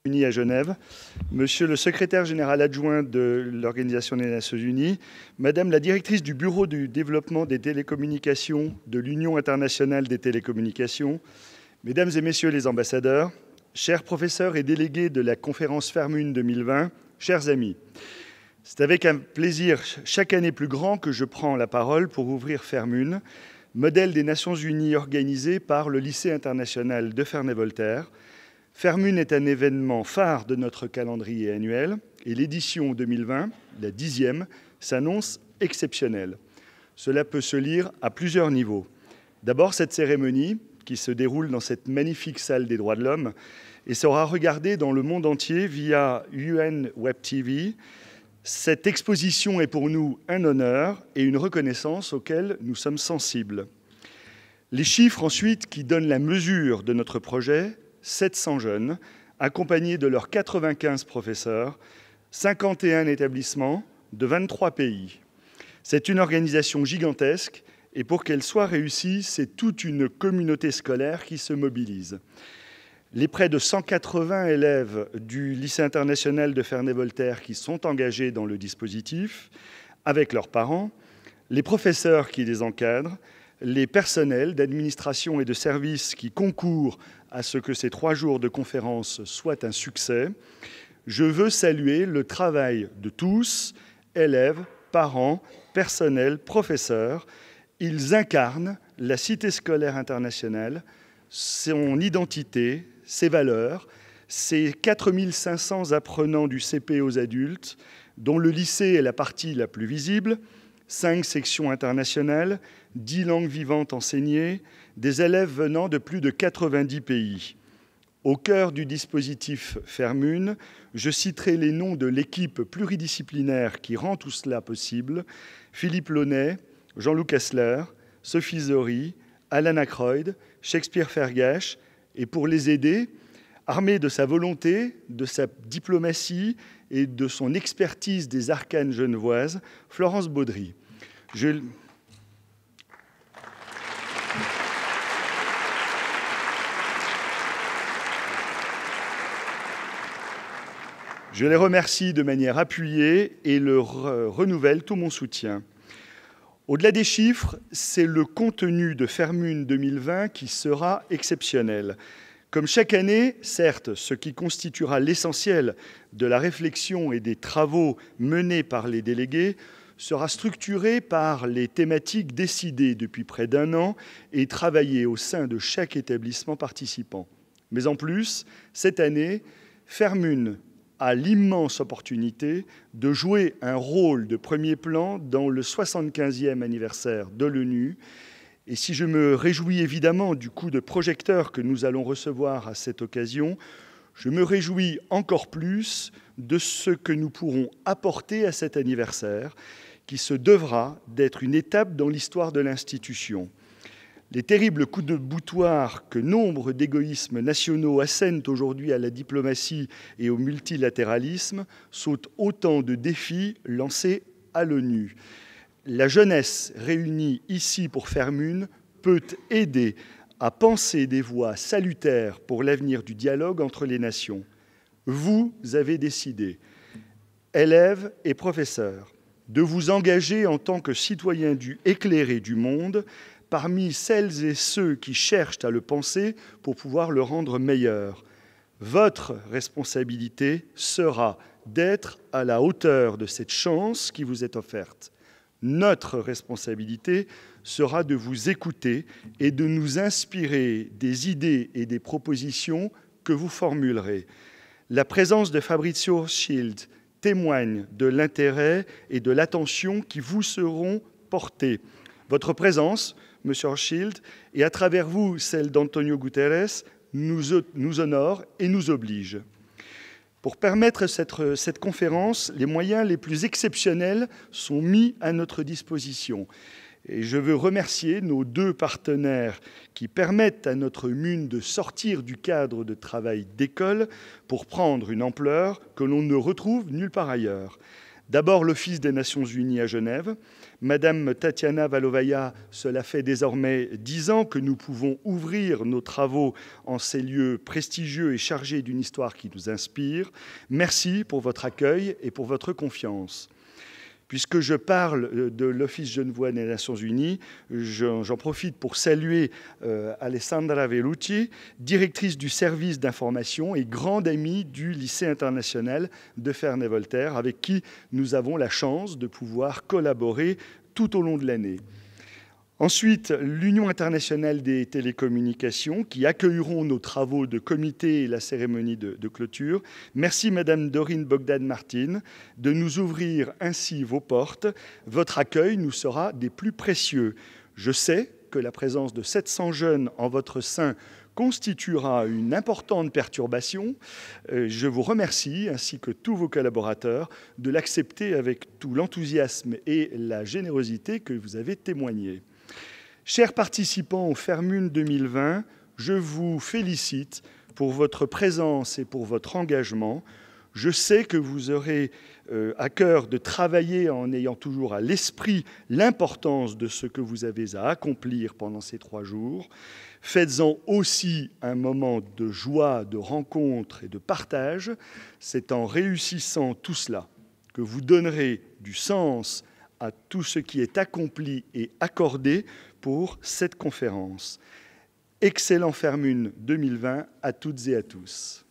Unis à Genève, Monsieur le secrétaire général adjoint de l'Organisation des Nations Unies, Madame la directrice du Bureau du développement des télécommunications de l'Union internationale des télécommunications, Mesdames et Messieurs les ambassadeurs, chers professeurs et délégués de la conférence Fairmune 2020, chers amis, c'est avec un plaisir chaque année plus grand que je prends la parole pour ouvrir Fairmune, modèle des Nations Unies organisé par le lycée international de Ferney-Voltaire. Fairmune est un événement phare de notre calendrier annuel et l'édition 2020, la 10e, s'annonce exceptionnelle. Cela peut se lire à plusieurs niveaux. D'abord, cette cérémonie, qui se déroule dans cette magnifique salle des droits de l'homme et sera regardée dans le monde entier via UN Web TV. Cette exposition est pour nous un honneur et une reconnaissance auxquels nous sommes sensibles. Les chiffres ensuite qui donnent la mesure de notre projet, 700 jeunes, accompagnés de leurs 95 professeurs, 51 établissements de 23 pays. C'est une organisation gigantesque et pour qu'elle soit réussie, c'est toute une communauté scolaire qui se mobilise. Les près de 180 élèves du lycée international de Ferney-Voltaire qui sont engagés dans le dispositif, avec leurs parents, les professeurs qui les encadrent, les personnels d'administration et de services qui concourent à ce que ces 3 jours de conférence soient un succès, je veux saluer le travail de tous, élèves, parents, personnels, professeurs. Ils incarnent la cité scolaire internationale, son identité, ses valeurs, ces 4500 apprenants du CP aux adultes, dont le lycée est la partie la plus visible, 5 sections internationales, 10 langues vivantes enseignées, des élèves venant de plus de 90 pays. Au cœur du dispositif Fairmune, je citerai les noms de l'équipe pluridisciplinaire qui rend tout cela possible, Philippe Launay, Jean-Luc Hassler, Sophie Zori, Alan Ackroyd, Shakespeare Fergache, et pour les aider, armé de sa volonté, de sa diplomatie et de son expertise des arcanes genevoises, Florence Baudry. Je les remercie de manière appuyée et leur renouvelle tout mon soutien. Au-delà des chiffres, c'est le contenu de Fairmune 2020 qui sera exceptionnel. Comme chaque année, certes, ce qui constituera l'essentiel de la réflexion et des travaux menés par les délégués sera structuré par les thématiques décidées depuis près d'1 an et travaillées au sein de chaque établissement participant. Mais en plus, cette année, Fairmune a l'immense opportunité de jouer un rôle de premier plan dans le 75e anniversaire de l'ONU. Et si je me réjouis évidemment du coup de projecteur que nous allons recevoir à cette occasion, je me réjouis encore plus de ce que nous pourrons apporter à cet anniversaire, qui se devra d'être une étape dans l'histoire de l'institution. Les terribles coups de boutoir que nombre d'égoïsmes nationaux assènent aujourd'hui à la diplomatie et au multilatéralisme sont autant de défis lancés à l'ONU. La jeunesse réunie ici pour Fairmune peut aider à penser des voies salutaires pour l'avenir du dialogue entre les nations. Vous avez décidé, élèves et professeurs, de vous engager en tant que citoyens éclairés du monde parmi celles et ceux qui cherchent à le penser pour pouvoir le rendre meilleur. Votre responsabilité sera d'être à la hauteur de cette chance qui vous est offerte. Notre responsabilité sera de vous écouter et de nous inspirer des idées et des propositions que vous formulerez. La présence de Fabrizio Hochschild témoigne de l'intérêt et de l'attention qui vous seront portés. Votre présence, M. Hochschild, et à travers vous, celle d'Antonio Guterres, nous honore et nous oblige. Pour permettre cette conférence, les moyens les plus exceptionnels sont mis à notre disposition. Et je veux remercier nos 2 partenaires qui permettent à notre MUN de sortir du cadre de travail d'école pour prendre une ampleur que l'on ne retrouve nulle part ailleurs. D'abord, l'Office des Nations Unies à Genève. Madame Tatiana Valovaya, cela fait désormais 10 ans que nous pouvons ouvrir nos travaux en ces lieux prestigieux et chargés d'une histoire qui nous inspire. Merci pour votre accueil et pour votre confiance. Puisque je parle de l'Office genevois des Nations Unies, j'en profite pour saluer Alessandra Vellucci, directrice du service d'information et grande amie du lycée international de Ferney-Voltaire, avec qui nous avons la chance de pouvoir collaborer tout au long de l'année. Ensuite, l'Union internationale des télécommunications, qui accueilleront nos travaux de comité et la cérémonie de clôture. Merci, Madame Dorine Bogdan-Martin, de nous ouvrir ainsi vos portes. Votre accueil nous sera des plus précieux. Je sais que la présence de 700 jeunes en votre sein constituera une importante perturbation. Je vous remercie, ainsi que tous vos collaborateurs, de l'accepter avec tout l'enthousiasme et la générosité que vous avez témoigné. Chers participants au Fairmune 2020, je vous félicite pour votre présence et pour votre engagement. Je sais que vous aurez à cœur de travailler en ayant toujours à l'esprit l'importance de ce que vous avez à accomplir pendant ces 3 jours. Faites-en aussi un moment de joie, de rencontre et de partage. C'est en réussissant tout cela que vous donnerez du sens à tout ce qui est accompli et accordé pour cette conférence. Excellent Fairmune 2020 à toutes et à tous.